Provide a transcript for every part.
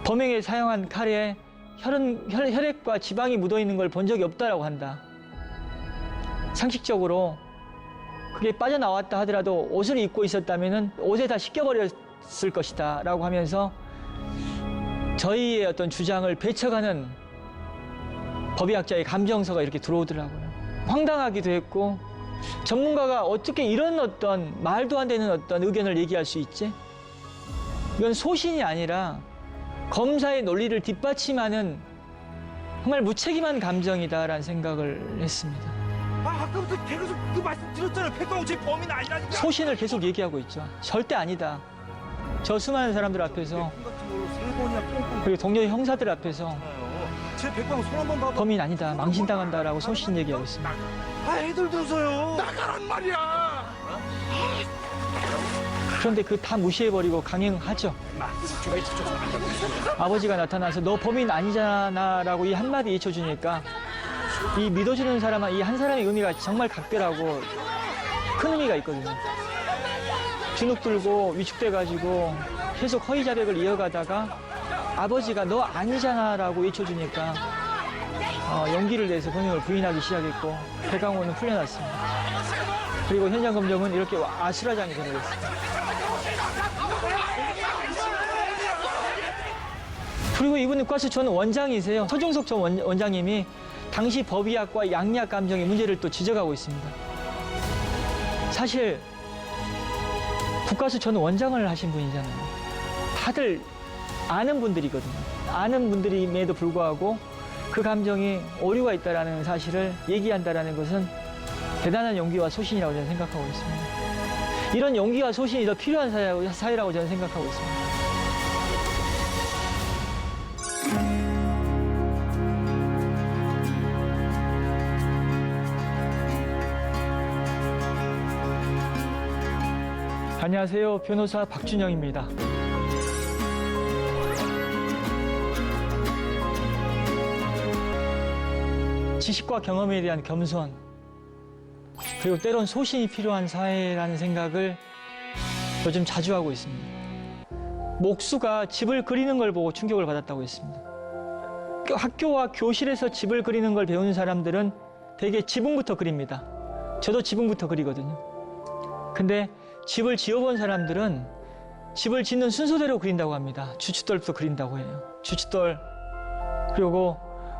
범행에 사용한 칼에 혈액과 지방이 묻어있는 걸 본 적이 없다라고 한다. 상식적으로 그게 빠져나왔다 하더라도 옷을 입고 있었다면 옷에 다 씻겨버렸을 것이다 라고 하면서 저희의 어떤 주장을 배척하는 법의학자의 감정서가 이렇게 들어오더라고요. 황당하기도 했고, 전문가가 어떻게 이런 어떤 말도 안 되는 어떤 의견을 얘기할 수 있지? 이건 소신이 아니라 검사의 논리를 뒷받침하는 정말 무책임한 감정이다라는 생각을 했습니다. 아까부터 계속 그 말씀 드렸잖아요. 백광호 제 범인 아니라니까. 소신을 계속 얘기하고 있죠. 절대 아니다. 저 수많은 사람들 앞에서, 그리고 동료 형사들 앞에서 제 백광호 손 한번 봐봐. 범인 아니다, 망신당한다라고 소신 얘기하고 있습니다. 애들 들어서요. 나가란 말이야. 그런데 그 다 무시해버리고 강행하죠. 아버지가 나타나서 너 범인 아니잖아라고 이 한마디 외쳐주니까 이 믿어주는 사람, 이 한 사람의 의미가 정말 각별하고 큰 의미가 있거든요. 주눅 들고 위축돼가지고 계속 허위 자백을 이어가다가 아버지가 너 아니잖아라고 외쳐주니까 용기를 내서 본인을 부인하기 시작했고, 백광호는 풀려났습니다. 그리고 현장 검정은 이렇게 아수라장이 되어버렸습니다. 그리고 이분은 과수 전 원장이세요. 서종석 전 원장님이 당시 법의학과 양리학 감정의 문제를 또 지적하고 있습니다. 사실 국가수 전 원장을 하신 분이잖아요. 다들 아는 분들이거든요. 아는 분들임에도 불구하고 그 감정이 오류가 있다는 사실을 얘기한다는 것은 대단한 용기와 소신이라고 저는 생각하고 있습니다. 이런 용기와 소신이 더 필요한 사회라고 저는 생각하고 있습니다. 안녕하세요. 변호사 박준영입니다. 지식과 경험에 대한 겸손, 그리고 때론 소신이 필요한 사회라는 생각을 요즘 자주 하고 있습니다. 목수가 집을 그리는 걸 보고 충격을 받았다고 했습니다. 학교와 교실에서 집을 그리는 걸 배우는 사람들은 대개 지붕부터 그립니다. 저도 지붕부터 그리거든요. 근데 집을 지어본 사람들은 집을 짓는 순서대로 그린다고 합니다. 주춧돌부터 그린다고 해요. 주춧돌, 그리고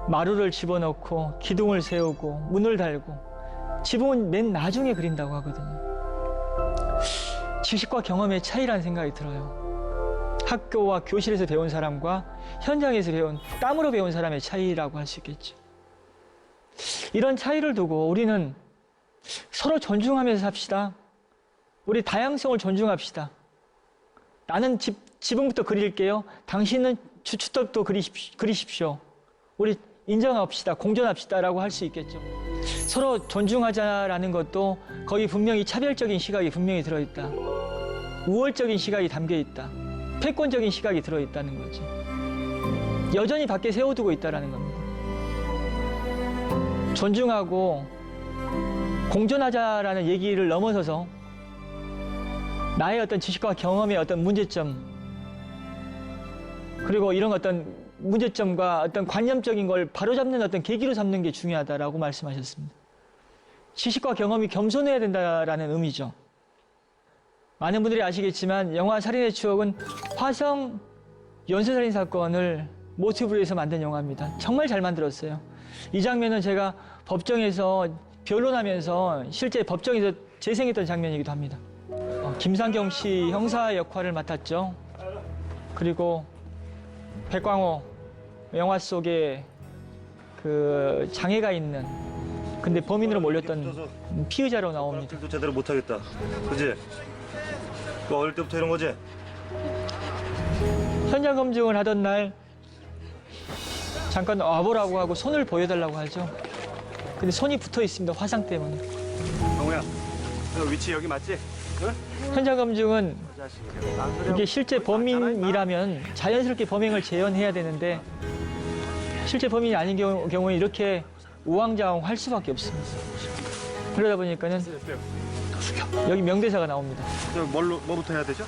마루를 집어넣고 기둥을 세우고 문을 달고, 지붕은 맨 나중에 그린다고 하거든요. 지식과 경험의 차이라는 생각이 들어요. 학교와 교실에서 배운 사람과 현장에서 배운, 땀으로 배운 사람의 차이라고 할 수 있겠죠. 이런 차이를 두고 우리는 서로 존중하면서 삽시다. 우리 다양성을 존중합시다. 나는 지붕부터 그릴게요. 당신은 주춧돌도 그리십시오. 우리 인정합시다. 공존합시다라고 할 수 있겠죠. 서로 존중하자라는 것도 거기 분명히 차별적인 시각이 분명히 들어있다. 우월적인 시각이 담겨있다. 패권적인 시각이 들어있다는 거죠. 여전히 밖에 세워두고 있다는 겁니다. 존중하고 공존하자라는 얘기를 넘어서서 나의 어떤 지식과 경험의 어떤 문제점, 그리고 이런 어떤 문제점과 어떤 관념적인 걸 바로잡는 어떤 계기로 삼는 게 중요하다라고 말씀하셨습니다. 지식과 경험이 겸손해야 된다라는 의미죠. 많은 분들이 아시겠지만 영화 살인의 추억은 화성 연쇄살인 사건을 모티브로 해서 만든 영화입니다. 정말 잘 만들었어요. 이 장면은 제가 법정에서 변론하면서 실제 법정에서 재생했던 장면이기도 합니다. 김상경 씨 형사 역할을 맡았죠. 그리고 백광호, 영화 속에 그 장애가 있는, 근데 범인으로 몰렸던 피의자로 나옵니다. 도 제대로 못하겠다. 그지? 너 어릴 때부터 이런 거지? 현장 검증을 하던 날 잠깐 와보라고 하고 손을 보여달라고 하죠. 근데 손이 붙어 있습니다. 화상 때문에. 경호야, 너 위치 여기 맞지? 응? 현장 검증은 이게 실제 범인이라면 자연스럽게 범행을 재현해야 되는데 실제 범인이 아닌 경우에 이렇게 우왕좌왕 할 수밖에 없습니다. 그러다 보니까는 여기 명대사가 나옵니다. 뭐부터 해야 되죠?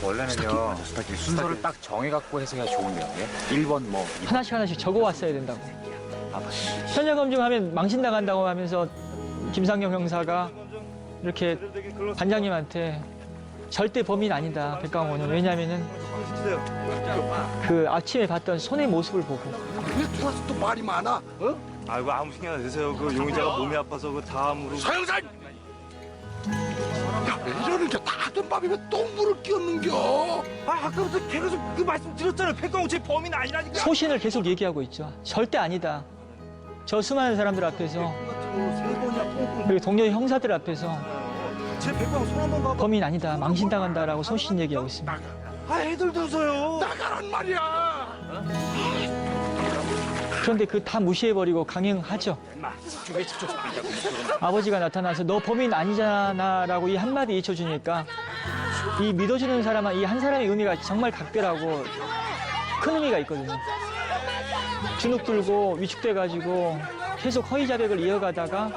원래는요 순서를 딱 정해갖고 해서 해야 좋은데요. 예? 1번 뭐 2번. 하나씩 적어왔어야 된다고. 아, 맞습니다. 현장 검증하면 망신당한다고 하면서 김상경 형사가 이렇게 반장님한테 절대 범인 아니다, 백강호는. 왜냐하면은 그 아침에 봤던 손의 모습을 보고. 왜 들어와서 또 말이 많아? 어? 아이고 아무 신경 안 쓰세요. 그 용의자가 몸이 아파서 그 다음으로. 서영산! 야, 왜 이러는 겨? 다 하던 밤이면 또 물을 끼얹는겨? 아 아까부터 계속 그 말씀 드렸잖아요. 백강호 제 범인 아니라니까. 소신을 계속 얘기하고 있죠. 절대 아니다. 저 수많은 사람들 앞에서, 그리고 동료 형사들 앞에서 제 백강호 손 한번 봐봐. 범인 아니다, 망신당한다라고 소신 얘기하고 있습니다. 아 애들 둬서요. 나가란 말이야! 그런데 그 다 무시해버리고 강행하죠. 아버지가 나타나서 너 범인 아니잖아라고 이 한마디 잊혀주니까 이 믿어주는 사람은 이 한 사람의 의미가 정말 각별하고 큰 의미가 있거든요. 주눅 들고 위축돼가지고 계속 허위 자백을 이어가다가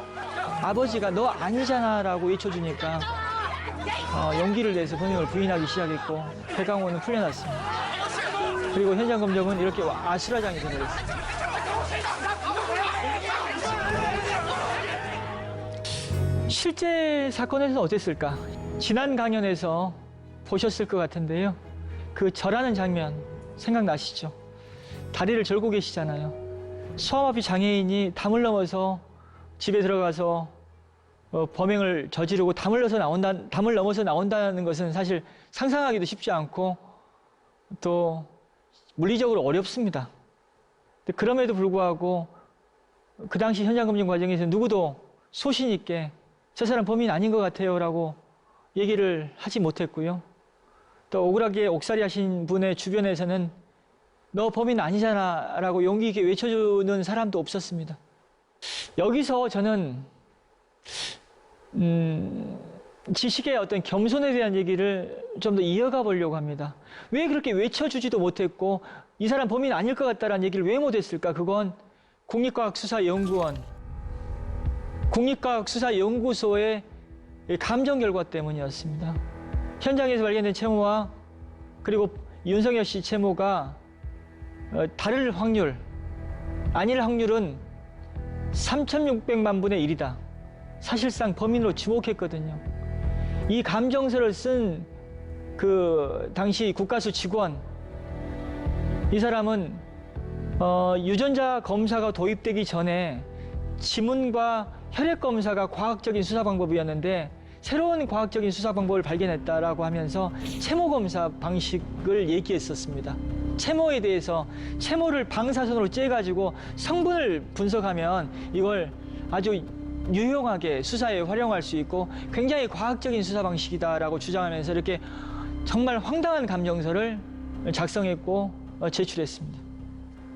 아버지가 너 아니잖아라고 외쳐주니까 용기를 내서 범행을 부인하기 시작했고 백강호는 풀려났습니다. 그리고 현장 검증은 이렇게 아수라장이 되어버렸습니다. 실제 사건에서는 어땠을까? 지난 강연에서 보셨을 것 같은데요. 그 절하는 장면 생각나시죠? 다리를 절고 계시잖아요. 소아마비 장애인이 담을 넘어서 집에 들어가서 범행을 저지르고 담을 넘어서 나온다는 것은 사실 상상하기도 쉽지 않고 또 물리적으로 어렵습니다. 그럼에도 불구하고 그 당시 현장 검증 과정에서 누구도 소신 있게 저 사람 범인 아닌 것 같아요 라고 얘기를 하지 못했고요. 또 억울하게 옥살이 하신 분의 주변에서는 너 범인 아니잖아 라고 용기 있게 외쳐주는 사람도 없었습니다. 여기서 저는 지식의 어떤 겸손에 대한 얘기를 좀 더 이어가 보려고 합니다. 왜 그렇게 외쳐주지도 못했고 이 사람 범인 아닐 것 같다라는 얘기를 왜 못했을까? 그건 국립과학수사연구소의 감정 결과 때문이었습니다. 현장에서 발견된 채모와 그리고 윤석열 씨 채모가 다를 확률, 아닐 확률은 3,600만 분의 1이다. 사실상 범인으로 지목했거든요. 이 감정서를 쓴 그 당시 국가수 직원, 이 사람은 유전자 검사가 도입되기 전에 지문과 혈액 검사가 과학적인 수사 방법이었는데 새로운 과학적인 수사 방법을 발견했다라고 하면서 채모 검사 방식을 얘기했었습니다. 채모에 대해서 채모를 방사선으로 쬐가지고 성분을 분석하면 이걸 아주 유용하게 수사에 활용할 수 있고 굉장히 과학적인 수사 방식이다라고 주장하면서 이렇게 정말 황당한 감정서를 작성했고 제출했습니다.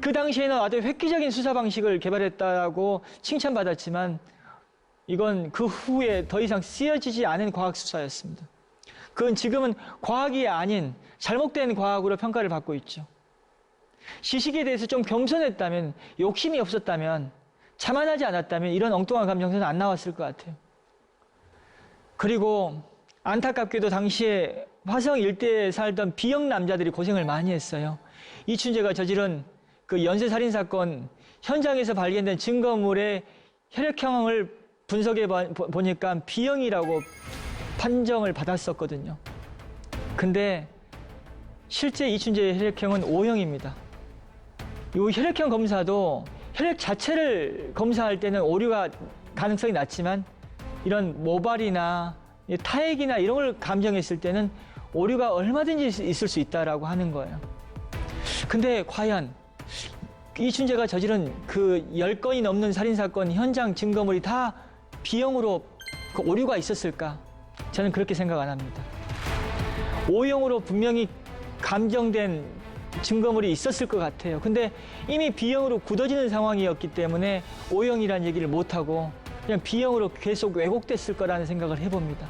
그 당시에는 아주 획기적인 수사 방식을 개발했다고 칭찬받았지만 이건 그 후에 더 이상 쓰여지지 않은 과학 수사였습니다. 그건 지금은 과학이 아닌 잘못된 과학으로 평가를 받고 있죠. 시식에 대해서 좀 겸손했다면, 욕심이 없었다면, 자만하지 않았다면 이런 엉뚱한 감정서는 안 나왔을 것 같아요. 그리고 안타깝게도 당시에 화성 일대에 살던 비형 남자들이 고생을 많이 했어요. 이춘재가 저지른 그 연쇄살인 사건 현장에서 발견된 증거물의 혈액형을 분석해 보니까 B형이라고 판정을 받았었거든요. 근데 실제 이춘재의 혈액형은 O형입니다. 이 혈액형 검사도 혈액 자체를 검사할 때는 오류가 가능성이 낮지만 이런 모발이나 타액이나 이런 걸 감정했을 때는 오류가 얼마든지 있을 수 있다라고 하는 거예요. 근데 과연 이춘재가 저지른 그 10건이 넘는 살인사건 현장 증거물이 다 B형으로 그 오류가 있었을까? 저는 그렇게 생각 안 합니다. O형으로 분명히 감정된 증거물이 있었을 것 같아요. 근데 이미 B형으로 굳어지는 상황이었기 때문에 O형이라는 얘기를 못하고 그냥 B형으로 계속 왜곡됐을 거라는 생각을 해봅니다.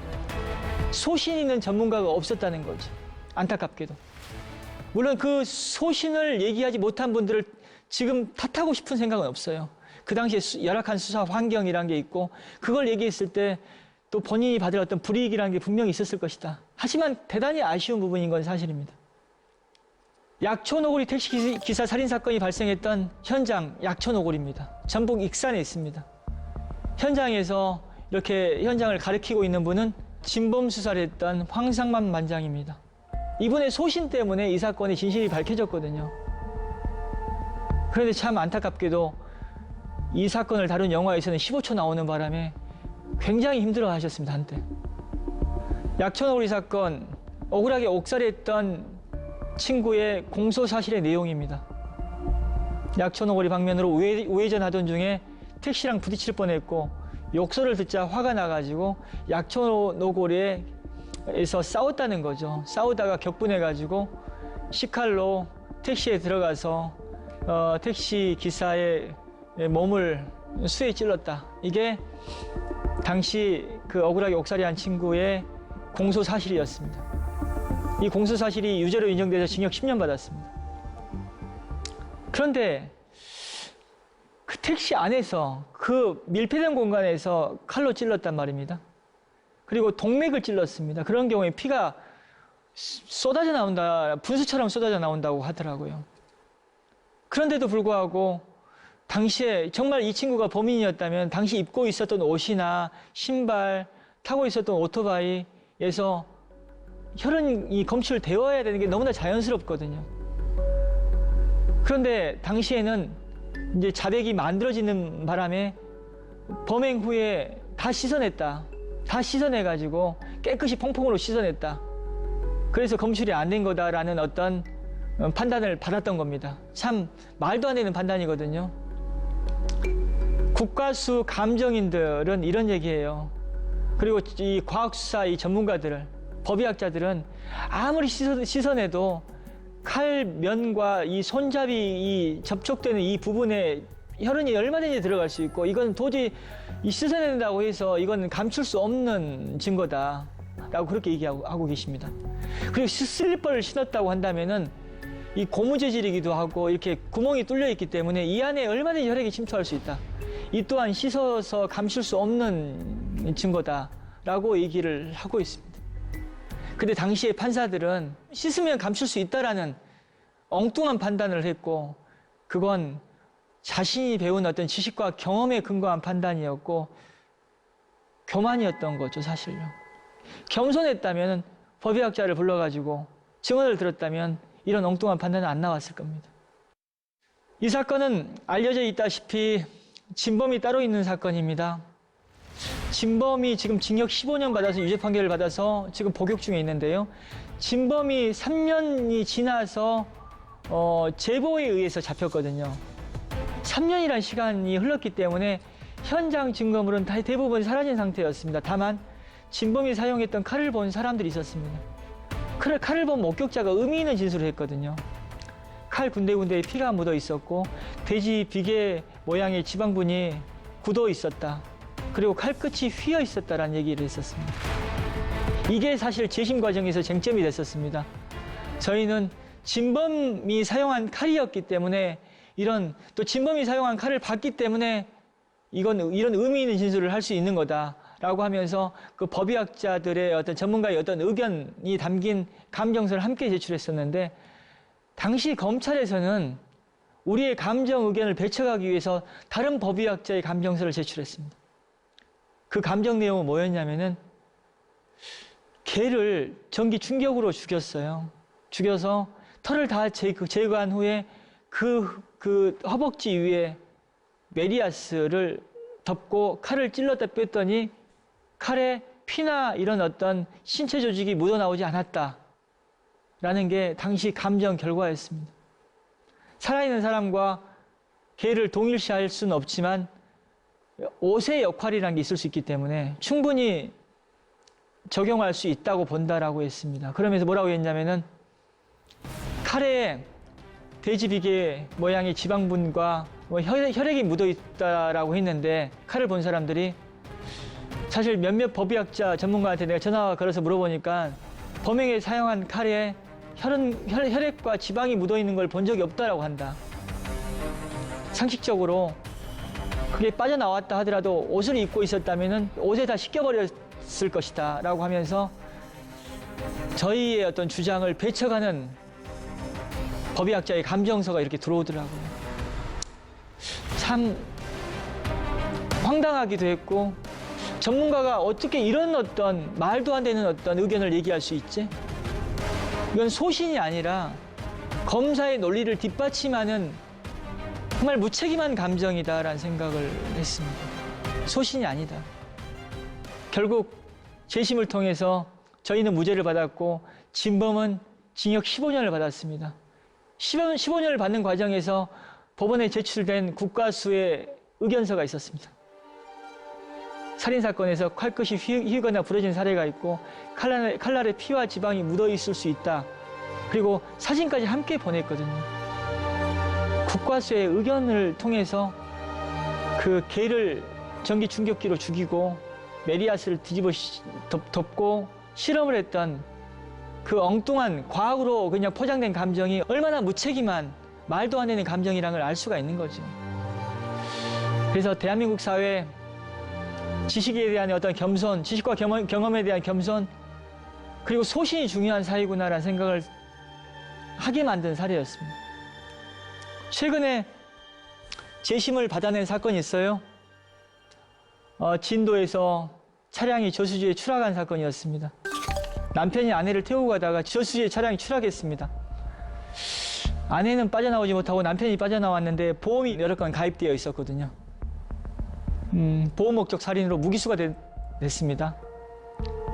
소신 있는 전문가가 없었다는 거죠. 안타깝게도. 물론 그 소신을 얘기하지 못한 분들을 지금 탓하고 싶은 생각은 없어요. 그 당시에 열악한 수사 환경이라는 게 있고 그걸 얘기했을 때 또 본인이 받을 어떤 불이익이라는 게 분명히 있었을 것이다. 하지만 대단히 아쉬운 부분인 건 사실입니다. 약촌오거리 택시기사 살인사건이 발생했던 현장 약촌오거리입니다. 전북 익산에 있습니다. 현장에서 이렇게 현장을 가리키고 있는 분은 진범수사를 했던 황상만 만장입니다. 이분의 소신 때문에 이 사건의 진실이 밝혀졌거든요. 그런데 참 안타깝게도 이 사건을 다룬 영화에서는 15초 나오는 바람에 굉장히 힘들어 하셨습니다, 한때. 약촌오거리 사건, 억울하게 옥살이했던 친구의 공소사실의 내용입니다. 약촌오거리 방면으로 우회전하던 중에 택시랑 부딪힐 뻔했고 욕설을 듣자 화가 나가지고 약촌오거리에서 싸웠다는 거죠. 싸우다가 격분해가지고 식칼로 택시에 들어가서 택시 기사의 몸을 수에 찔렀다. 이게 당시 그 억울하게 옥살이한 친구의 공소사실이었습니다. 이 공소사실이 유죄로 인정돼서 징역 10년 받았습니다. 그런데 그 택시 안에서 그 밀폐된 공간에서 칼로 찔렀단 말입니다. 그리고 동맥을 찔렀습니다. 그런 경우에 피가 쏟아져 나온다, 분수처럼 쏟아져 나온다고 하더라고요. 그런데도 불구하고 당시에 정말 이 친구가 범인이었다면 당시 입고 있었던 옷이나 신발, 타고 있었던 오토바이에서 혈흔이 검출되어야 되는 게 너무나 자연스럽거든요. 그런데 당시에는 이제 자백이 만들어지는 바람에 범행 후에 다 씻어냈다. 다 씻어내가지고 깨끗이 퐁퐁으로 씻어냈다. 그래서 검출이 안 된 거다라는 어떤 판단을 받았던 겁니다. 참 말도 안 되는 판단이거든요. 국가수 감정인들은 이런 얘기예요. 그리고 이 과학수사 이 전문가들을, 법의학자들은 아무리 씻어내도 칼면과 이 손잡이 이 접촉되는 이 부분에 혈흔이 얼마든지 들어갈 수 있고 이건 도저히 씻어낸다고 해서 이건 감출 수 없는 증거다 라고 그렇게 얘기하고 계십니다. 그리고 슬리퍼를 신었다고 한다면은 이 고무 재질이기도 하고 이렇게 구멍이 뚫려 있기 때문에 이 안에 얼마든지 혈액이 침투할 수 있다. 이 또한 씻어서 감출 수 없는 증거다라고 얘기를 하고 있습니다. 근데 당시에 판사들은 씻으면 감출 수 있다라는 엉뚱한 판단을 했고 그건 자신이 배운 어떤 지식과 경험에 근거한 판단이었고 교만이었던 거죠, 사실요. 겸손했다면 법의학자를 불러가지고 증언을 들었다면 이런 엉뚱한 판단은 안 나왔을 겁니다. 이 사건은 알려져 있다시피 진범이 따로 있는 사건입니다. 진범이 지금 징역 15년 받아서 유죄 판결을 받아서 지금 복역 중에 있는데요. 진범이 3년이 지나서 제보에 의해서 잡혔거든요. 3년이라는 시간이 흘렀기 때문에 현장 증거물은 대부분 사라진 상태였습니다. 다만 진범이 사용했던 칼을 본 사람들이 있었습니다. 칼을 본 목격자가 의미 있는 진술을 했거든요. 칼 군데군데에 피가 묻어 있었고 돼지 비계 모양의 지방분이 굳어 있었다. 그리고 칼끝이 휘어 있었다라는 얘기를 했었습니다. 이게 사실 재심 과정에서 쟁점이 됐었습니다. 저희는 진범이 사용한 칼이었기 때문에 또 진범이 사용한 칼을 봤기 때문에 이런 의미 있는 진술을 할 수 있는 거다라고 하면서 그 법의학자들의 어떤 전문가의 어떤 의견이 담긴 감정서를 함께 제출했었는데 당시 검찰에서는 우리의 감정 의견을 배척하기 위해서 다른 법의학자의 감정서를 제출했습니다. 그 감정 내용은 뭐였냐면은 개를 전기 충격으로 죽였어요. 죽여서 털을 다 제거한 후에 그 허벅지 위에 메리아스를 덮고 칼을 찔렀다 뺐더니 칼에 피나 이런 어떤 신체 조직이 묻어나오지 않았다라는 게 당시 감정 결과였습니다. 살아있는 사람과 개를 동일시할 수는 없지만 옷의 역할이라는 게 있을 수 있기 때문에 충분히 적용할 수 있다고 본다라고 했습니다. 그러면서 뭐라고 했냐면은 칼에 돼지 비계 모양의 지방분과 혈액이 묻어 있다라고 했는데 칼을 본 사람들이 사실 몇몇 법의학자 전문가한테 내가 전화 걸어서 물어보니까 범행에 사용한 칼에 혈액과 지방이 묻어 있는 걸 본 적이 없다라고 한다. 상식적으로 그게 빠져나왔다 하더라도 옷을 입고 있었다면은 옷에 다 씻겨버렸을 것이다 라고 하면서 저희의 어떤 주장을 배척하는 법의학자의 감정서가 이렇게 들어오더라고요. 참 황당하기도 했고, 전문가가 어떻게 이런 어떤 말도 안 되는 어떤 의견을 얘기할 수 있지? 이건 소신이 아니라 검사의 논리를 뒷받침하는 정말 무책임한 감정이다라는 생각을 했습니다. 소신이 아니다. 결국 재심을 통해서 저희는 무죄를 받았고 진범은 징역 15년을 받았습니다. 15년을 받는 과정에서 법원에 제출된 국과수의 의견서가 있었습니다. 살인사건에서 칼끝이 휘거나 부러진 사례가 있고 칼날에 피와 지방이 묻어 있을 수 있다. 그리고 사진까지 함께 보냈거든요. 국과수의 의견을 통해서 그 개를 전기 충격기로 죽이고 메리아스를 뒤집어 덮고 실험을 했던 그 엉뚱한 과학으로 그냥 포장된 감정이 얼마나 무책임한 말도 안 되는 감정이라는 걸 알 수가 있는 거죠. 그래서 대한민국 사회 지식에 대한 어떤 겸손, 지식과 경험에 대한 겸손, 그리고 소신이 중요한 사회구나라는 생각을 하게 만든 사례였습니다. 최근에 재심을 받아낸 사건이 있어요. 진도에서 차량이 저수지에 추락한 사건이었습니다. 남편이 아내를 태우고 가다가 저수지에 차량이 추락했습니다. 아내는 빠져나오지 못하고 남편이 빠져나왔는데 보험이 여러 건 가입되어 있었거든요. 보호 목적 살인으로 무기수가 됐습니다.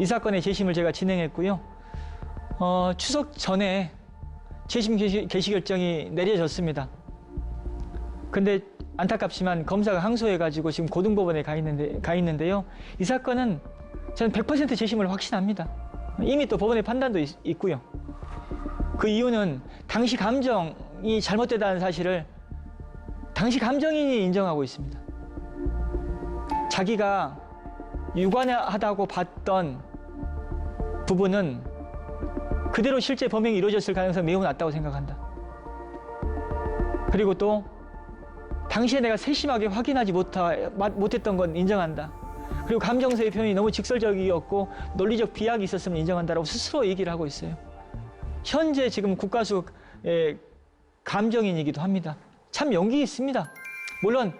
이 사건의 재심을 제가 진행했고요. 추석 전에 재심 개시 결정이 내려졌습니다. 근데 안타깝지만 검사가 항소해가지고 지금 고등법원에 가 있는데요. 이 사건은 저는 100% 재심을 확신합니다. 이미 또 법원의 판단도 있고요. 그 이유는 당시 감정이 잘못되다는 사실을 당시 감정인이 인정하고 있습니다. 자기가 유관하다고 봤던 부분은 그대로 실제 범행이 이루어졌을 가능성이 매우 낮다고 생각한다. 그리고 또 당시에 내가 세심하게 확인하지 못했던 건 인정한다. 그리고 감정서의 표현이 너무 직설적이었고 논리적 비약이 있었으면 인정한다라고 스스로 얘기를 하고 있어요. 현재 지금 국가수의 감정인이기도 합니다. 참 용기 있습니다. 물론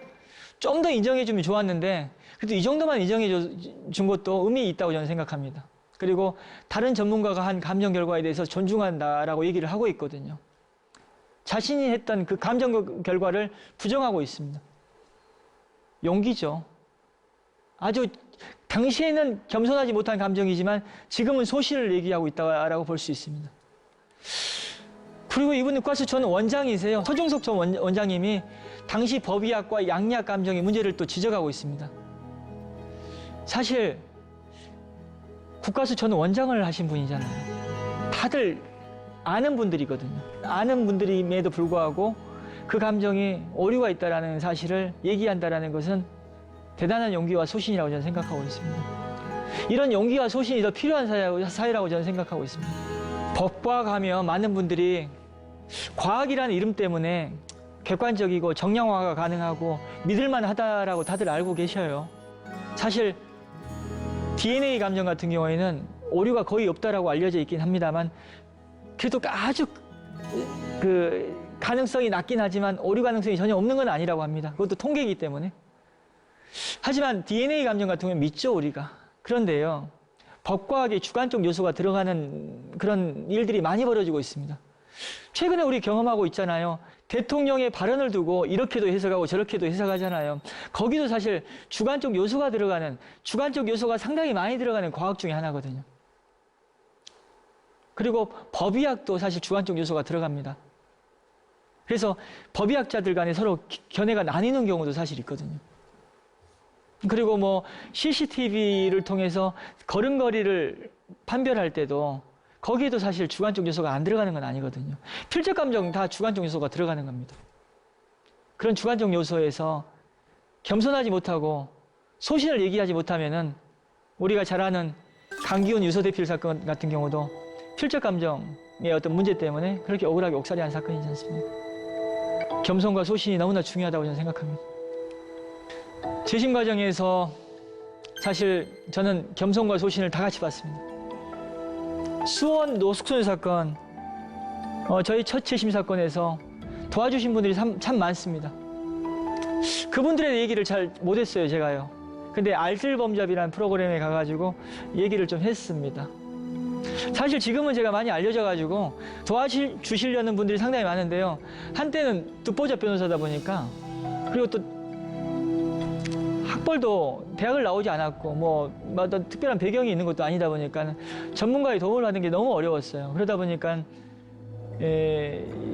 좀 더 인정해주면 좋았는데 그래도 이 정도만 인정해준 것도 의미 있다고 저는 생각합니다. 그리고 다른 전문가가 한 감정 결과에 대해서 존중한다라고 얘기를 하고 있거든요. 자신이 했던 그 감정 결과를 부정하고 있습니다. 용기죠. 아주 당시에는 겸손하지 못한 감정이지만 지금은 소신을 얘기하고 있다고 볼 수 있습니다. 그리고 이분은 과수 전 원장이세요. 서중석 전 원장님이 당시 법의학과 양리학 감정의 문제를 또 지적하고 있습니다. 사실 국가수 전 원장을 하신 분이잖아요. 다들 아는 분들이거든요. 아는 분들임에도 불구하고 그 감정이 오류가 있다는 사실을 얘기한다는 것은 대단한 용기와 소신이라고 저는 생각하고 있습니다. 이런 용기와 소신이 더 필요한 사회라고 저는 생각하고 있습니다. 법과학 하면 많은 분들이 과학이라는 이름 때문에 객관적이고 정량화가 가능하고 믿을만하다라고 다들 알고 계셔요. 사실 DNA 감정 같은 경우에는 오류가 거의 없다라고 알려져 있긴 합니다만 그래도 아주 그 가능성이 낮긴 하지만 오류 가능성이 전혀 없는 건 아니라고 합니다. 그것도 통계이기 때문에. 하지만 DNA 감정 같은 경우는 믿죠, 우리가. 그런데요, 법과학의 주관적 요소가 들어가는 그런 일들이 많이 벌어지고 있습니다. 최근에 우리 경험하고 있잖아요. 대통령의 발언을 두고 이렇게도 해석하고 저렇게도 해석하잖아요. 거기도 사실 주관적 요소가 상당히 많이 들어가는 과학 중에 하나거든요. 그리고 법의학도 사실 주관적 요소가 들어갑니다. 그래서 법의학자들 간에 서로 견해가 나뉘는 경우도 사실 있거든요. 그리고 뭐 CCTV를 통해서 걸음걸이를 판별할 때도 거기에도 사실 주관적 요소가 안 들어가는 건 아니거든요. 필적 감정 다 주관적 요소가 들어가는 겁니다. 그런 주관적 요소에서 겸손하지 못하고 소신을 얘기하지 못하면은 우리가 잘 아는 강기훈 유서대필 사건 같은 경우도 필적 감정의 어떤 문제 때문에 그렇게 억울하게 옥살이한 사건이지 않습니까? 겸손과 소신이 너무나 중요하다고 저는 생각합니다. 재심 과정에서 사실 저는 겸손과 소신을 다 같이 봤습니다. 수원 노숙소녀 사건, 저희 첫 재심 사건에서 도와주신 분들이 참 많습니다. 그분들의 얘기를 잘 못했어요, 제가요. 근데 알뜰범잡이라는 프로그램에 가가지고 얘기를 좀 했습니다. 사실 지금은 제가 많이 알려져가지고 도와주시려는 분들이 상당히 많은데요. 한때는 듣보잡 변호사다 보니까, 그리고 또 학벌도 대학을 나오지 않았고 뭐 어떤 특별한 배경이 있는 것도 아니다 보니까 전문가의 도움을 받는 게 너무 어려웠어요. 그러다 보니까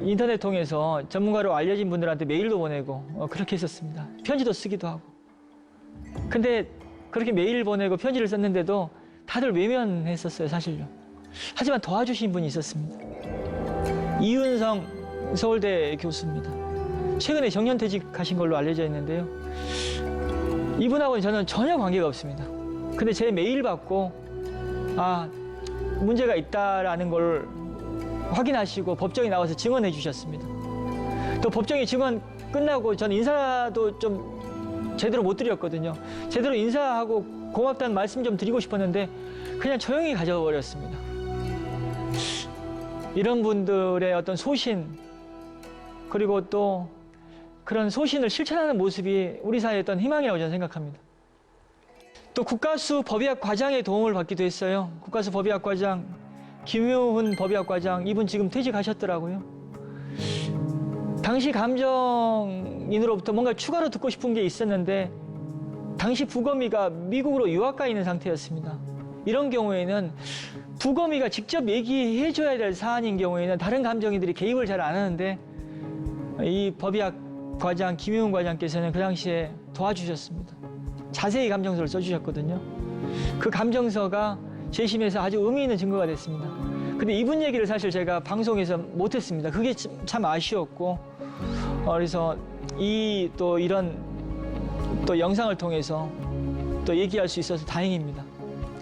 인터넷 통해서 전문가로 알려진 분들한테 메일도 보내고 그렇게 했었습니다. 편지도 쓰기도 하고. 근데 그렇게 메일 보내고 편지를 썼는데도 다들 외면했었어요, 사실요. 하지만 도와주신 분이 있었습니다. 이윤성 서울대 교수입니다. 최근에 정년퇴직하신 걸로 알려져 있는데요. 이분하고는 저는 전혀 관계가 없습니다. 근데 제 메일 받고 문제가 있다라는 걸 확인하시고 법정에 나와서 증언해 주셨습니다. 또 법정에 증언 끝나고 저는 인사도 좀 제대로 못 드렸거든요. 제대로 인사하고 고맙다는 말씀 좀 드리고 싶었는데 그냥 조용히 가져버렸습니다. 이런 분들의 어떤 소신, 그리고 또 그런 소신을 실천하는 모습이 우리 사회의 어떤 희망이라고 저는 생각합니다. 또 국가수 법의학 과장의 도움을 받기도 했어요. 국가수 법의학 과장 김효훈 법의학 과장, 이분 지금 퇴직하셨더라고요. 당시 감정인으로부터 뭔가 추가로 듣고 싶은 게 있었는데 당시 부검이가 미국으로 유학 가 있는 상태였습니다. 이런 경우에는 부검이가 직접 얘기해 줘야 될 사안인 경우에는 다른 감정인들이 개입을 잘 안 하는데 이 법의학 과장 김효훈 과장께서는 그 당시에 도와주셨습니다. 자세히 감정서를 써주셨거든요. 그 감정서가 재심에서 아주 의미 있는 증거가 됐습니다. 근데 이분 얘기를 사실 제가 방송에서 못했습니다. 그게 참 아쉬웠고, 그래서 이런 영상을 통해서 또 얘기할 수 있어서 다행입니다.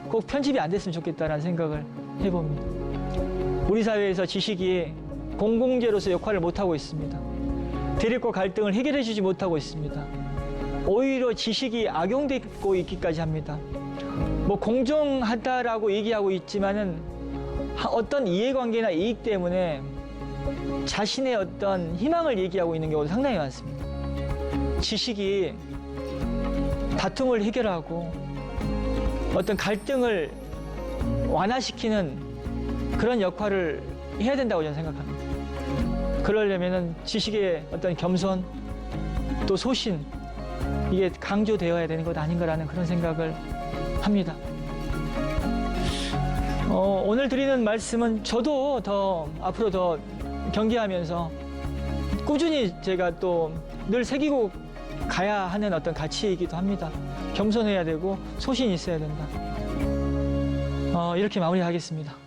꼭 편집이 안 됐으면 좋겠다라는 생각을 해봅니다. 우리 사회에서 지식이 공공재로서 역할을 못하고 있습니다. 대립과 갈등을 해결해주지 못하고 있습니다. 오히려 지식이 악용되고 있기까지 합니다. 뭐 공정하다라고 얘기하고 있지만은 어떤 이해관계나 이익 때문에 자신의 어떤 희망을 얘기하고 있는 경우도 상당히 많습니다. 지식이 다툼을 해결하고 어떤 갈등을 완화시키는 그런 역할을 해야 된다고 저는 생각합니다. 그러려면은 지식의 어떤 겸손, 또 소신, 이게 강조되어야 되는 것 아닌가라는 그런 생각을 합니다. 오늘 드리는 말씀은 저도 앞으로 더 경계하면서 꾸준히 제가 또 늘 새기고 가야 하는 어떤 가치이기도 합니다. 겸손해야 되고 소신이 있어야 된다. 이렇게 마무리하겠습니다.